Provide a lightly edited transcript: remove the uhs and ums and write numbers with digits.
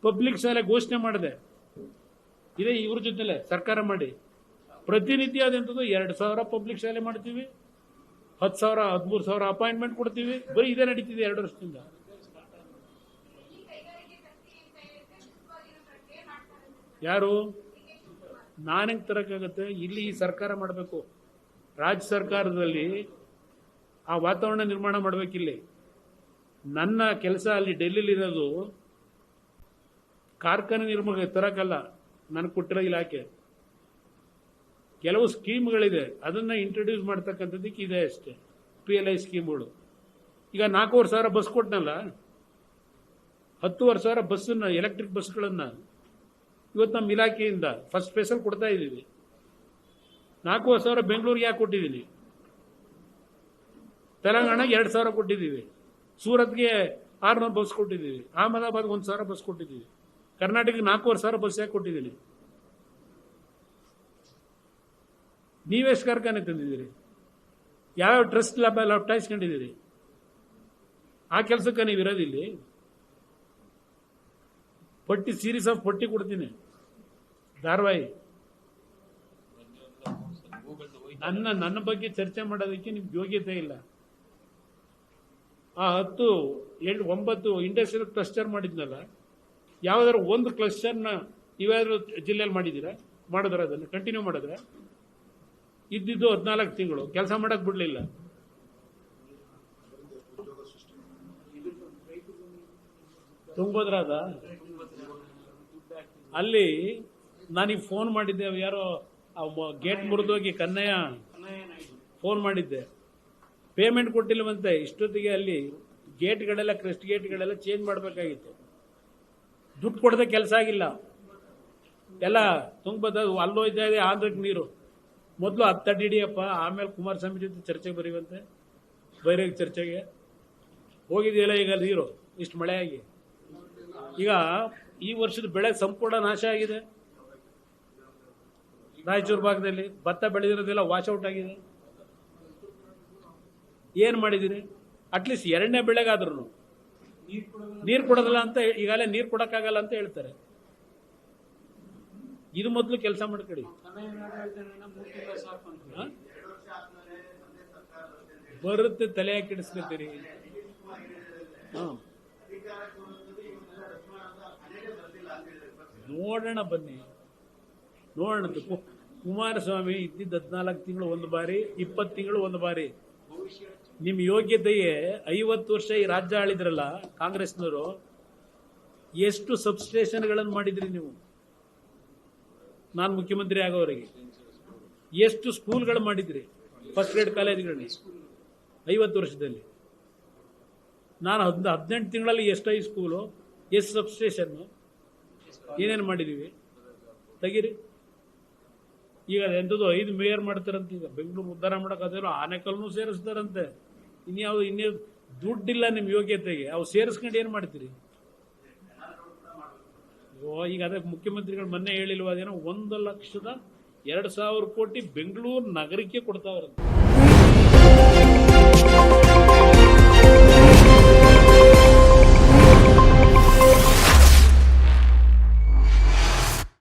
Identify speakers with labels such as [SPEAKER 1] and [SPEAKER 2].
[SPEAKER 1] Public ಶಾಲೆ ಘೋಷಣೆ ಮಾಡಿದೆ. ಇದೇ ಇವ್ರ ಜೊತೆಲೆ ಸರ್ಕಾರ ಮಾಡಿ ಪ್ರತಿನಿತ್ಯ ಅದೆಂಥದ್ದು 2,000 ಪಬ್ಲಿಕ್ ಶಾಲೆ ಮಾಡ್ತೀವಿ, 10,000 13,000 ಅಪಾಯಿಂಟ್ಮೆಂಟ್ ಕೊಡ್ತೀವಿ. ಬರೀ ಇದೇ ನಡೀತಿದೆ 2 ವರ್ಷದಿಂದ. ಯಾರು ನಾನೆಂಗೆ ತರಕ್ಕಾಗತ್ತೆ? ಇಲ್ಲಿ ಈ ಸರ್ಕಾರ ಮಾಡಬೇಕು. ರಾಜ್ಯ ಸರ್ಕಾರದಲ್ಲಿ ಆ ವಾತಾವರಣ ನಿರ್ಮಾಣ ಮಾಡಬೇಕಿಲ್ಲಿ. ನನ್ನ ಕೆಲಸ ಅಲ್ಲಿ ಡೆಲ್ಲಿಲಿರೋದು ಕಾರ್ಖಾನೆ ನಿರ್ಮಾಣ ತರಕಲ್ಲ, ನನಗೆ ಕೊಟ್ಟಿರೋ ಇಲಾಖೆ. ಕೆಲವು ಸ್ಕೀಮ್ಗಳಿದೆ, ಅದನ್ನ ಇಂಟ್ರೊಡ್ಯೂಸ್ ಮಾಡ್ತಕ್ಕಂಥದ್ದಕ್ಕೆ ಇದೆ ಅಷ್ಟೇ. PLI ಸ್ಕೀಮ್ಗಳು. ಈಗ 4,500 ಬಸ್ ಕೊಟ್ಟನಲ್ಲ, 10,500 ಬಸ್ಸನ್ನ, ಎಲೆಕ್ಟ್ರಿಕ್ ಬಸ್ಗಳನ್ನ ಇವತ್ತು ನಮ್ಮ ಇಲಾಖೆಯಿಂದ ಫಸ್ಟ್ ಫೇಸಲ್ಲಿ ಕೊಡ್ತಾ ಇದ್ದೀವಿ. 4,000 ಬೆಂಗಳೂರಿಗೆ ಯಾಕೆ ಕೊಟ್ಟಿದ್ದೀನಿ? ತೆಲಂಗಾಣಗೆ 2,000 ಕೊಟ್ಟಿದ್ದೀವಿ, ಸೂರತ್ಗೆ 600 ಬಸ್ ಕೊಟ್ಟಿದ್ದೀವಿ, ಅಹಮದಾಬಾದ್ಗೆ 1,000 ಬಸ್ ಕೊಟ್ಟಿದ್ದೀವಿ, ಕರ್ನಾಟಕಕ್ಕೆ 4,500 ಬಸ್ ಯಾಕೆ ಕೊಟ್ಟಿದ್ದೀನಿ? ನೀವೆಷ್ಟು ಕಾರ್ಖಾನೆ ತಂದಿದ್ದೀರಿ? ಯಾವ್ಯಾವ ಟ್ರಸ್ಟ್ ಲಪ್ಟಾಯಿಸ್ಕೊಂಡಿದ್ದೀರಿ? ಆ ಕೆಲಸಕ್ಕೆ ನೀವು ಇರೋದಿಲ್ಲಿ. ಪಟ್ಟಿ, ಸೀರೀಸ್ ಆಫ್ ಪಟ್ಟಿ ಕೊಡ್ತೀನಿ, ಧಾರಾವಾಹಿ. ನನ್ನ ಬಗ್ಗೆ ಚರ್ಚೆ ಮಾಡೋದಕ್ಕೆ ನಿಮ್ಗೆ ಯೋಗ್ಯತೆ ಇಲ್ಲ. ಆ 10, 7, 9 ಇಂಡಸ್ಟ್ರಿಯಲ್ ಕ್ಲಸ್ಟರ್ ಮಾಡಿದ್ನಲ್ಲ, ಯಾವ್ದಾದ್ರು ಒಂದು ಕ್ಲಸ್ಟರ್ನ ಇವ್ಯಾದ್ರು ಜಿಲ್ಲೆಯಲ್ಲಿ ಮಾಡಿದ್ದೀರಾ? ಮಾಡಿದ್ರ? ಅದನ್ನು ಕಂಟಿನ್ಯೂ ಮಾಡಿದ್ರೆ ಇದ್ದಿದ್ದು 14 ತಿಂಗಳು ಕೆಲಸ ಮಾಡಕ್ ಬಿಡ್ಲಿಲ್ಲ. ತುಂಬೋದ್ರಾದ ಅಲ್ಲಿ ನಾನೀಗ ಫೋನ್ ಮಾಡಿದ್ದೆ, ಯಾರೋ ಗೇಟ್ ಮುರಿದೋಗಿ ಕನ್ನಯ್ಯ ಫೋನ್ ಮಾಡಿದ್ದೆ, ಪೇಮೆಂಟ್ ಕೊಟ್ಟಿಲ್ವಂತೆ. ಇಷ್ಟೊತ್ತಿಗೆ ಅಲ್ಲಿ ಗೇಟ್ಗಳೆಲ್ಲ, ಕ್ರೆಸ್ಟ್ ಗೇಟ್ಗಳೆಲ್ಲ ಚೇಂಜ್ ಮಾಡಬೇಕಾಗಿತ್ತು. ದುಡ್ಡು ಕೊಡದೆ ಕೆಲಸ ಆಗಿಲ್ಲ. ಎಲ್ಲ ತುಂಗಭದ್ರ ಅಲ್ಲೋ ಇದ್ದ ಆಂಧ್ರಕ್ಕೆ ನೀರು. ಮೊದಲು 10 ಅಡಿ ಹಿಡಿಯಪ್ಪ, ಆಮೇಲೆ ಕುಮಾರಸ್ವಾಮಿ ಜೊತೆ ಚರ್ಚೆಗೆ ಬರೀವಂತೆ. ಬೈರೇಗ ಚರ್ಚೆಗೆ ಹೋಗಿದೆಯಲ್ಲ ಈಗ ನೀರು, ಇಷ್ಟು ಮಳೆ ಆಗಿ. ಈಗ ಈ ವರ್ಷದ ಬೆಳೆ ಸಂಪೂರ್ಣ ನಾಶ ಆಗಿದೆ. ರಾಯಚೂರು ಭಾಗದಲ್ಲಿ ಭತ್ತ ಬೆಳೆದಿರೋದೆಲ್ಲ ವಾಶ್ಔಟ್ ಆಗಿದೆ. ಏನ್ ಮಾಡಿದಿರಿ? ಅಟ್ಲೀಸ್ಟ್ 2ನೇ ಬೆಳೆಗಾದ್ರೂ ನೀರು ಕೊಡೋದಿಲ್ಲ ಅಂತ, ಈಗಾಗಲೇ ನೀರು ಕೊಡಕ್ಕಾಗಲ್ಲ ಅಂತ ಹೇಳ್ತಾರೆ. ಇದು ಮೊದಲು ಕೆಲಸ ಮಾಡ್ಕೊಳ್ಳಿ. ಬರುತ್ತೆ, ತಲೆ ಯಾಕೆ ಕೆಡಿಸ್ಕೊತೀರಿ? ನೋಡೋಣ, ಬನ್ನಿ ನೋಡೋಣ. ಕುಮಾರಸ್ವಾಮಿ ಇದ್ದಿದ್ದು 14 ತಿಂಗಳು ಒಂದು ಬಾರಿ, 20 ತಿಂಗಳು ಒಂದು ಬಾರಿ. ನಿಮ್ ಯೋಗ್ಯತೆಯೇ 50 ವರ್ಷ ಈ ರಾಜ್ಯ ಆಳಿದ್ರಲ್ಲ ಕಾಂಗ್ರೆಸ್ನವರು. ಎಷ್ಟು ಸಬ್ಸ್ಟೇಷನ್ಗಳನ್ನು ಮಾಡಿದ್ರಿ ನೀವು? ನಾನು ಮುಖ್ಯಮಂತ್ರಿ ಆಗೋವರೆಗೆ ಎಷ್ಟು ಸ್ಕೂಲ್ಗಳು ಮಾಡಿದ್ರಿ? ಫಸ್ಟ್ ಗ್ರೇಡ್ ಕಾಲೇಜ್ಗಳನ್ನ 50 ವರ್ಷದಲ್ಲಿ. ನಾನು 18 ತಿಂಗಳಲ್ಲಿ ಎಷ್ಟು ಹೈಸ್ಕೂಲು, ಎಷ್ಟು ಸಬ್ಸ್ಟೇಷನ್, ಏನೇನು ಮಾಡಿದೀವಿ ತೆಗೀರಿ. ಈಗ ಎಂಥದ್ದು 5 ಮೇಯರ್ ಮಾಡ್ತಾರಂತೆ. ಈಗ ಬೆಂಗಳೂರು ಉದ್ಧಾರ ಮಾಡೋಕ್ಕಾದ್ರೂ ಆನೆಕಲ್ನೂ ಸೇರಿಸ್ತಾರಂತೆ. ಇನ್ನೇ ದುಡ್ಡಿಲ್ಲ ನಿಮ್ಮ ಯೋಗ್ಯತೆಗೆ, ಅವು ಸೇರಿಸ್ಕೊಂಡು ಏನು ಮಾಡ್ತೀರಿ? ಈಗ ಅದೇ ಮುಖ್ಯಮಂತ್ರಿಗಳು ಮೊನ್ನೆ ಹೇಳಿಲ್ವ, ಅದೇನೋ 1,02,000 ಕೋಟಿ ಬೆಂಗಳೂರು ನಗರಕ್ಕೆ ಕೊಡ್ತಾವ್ರಂತೆ.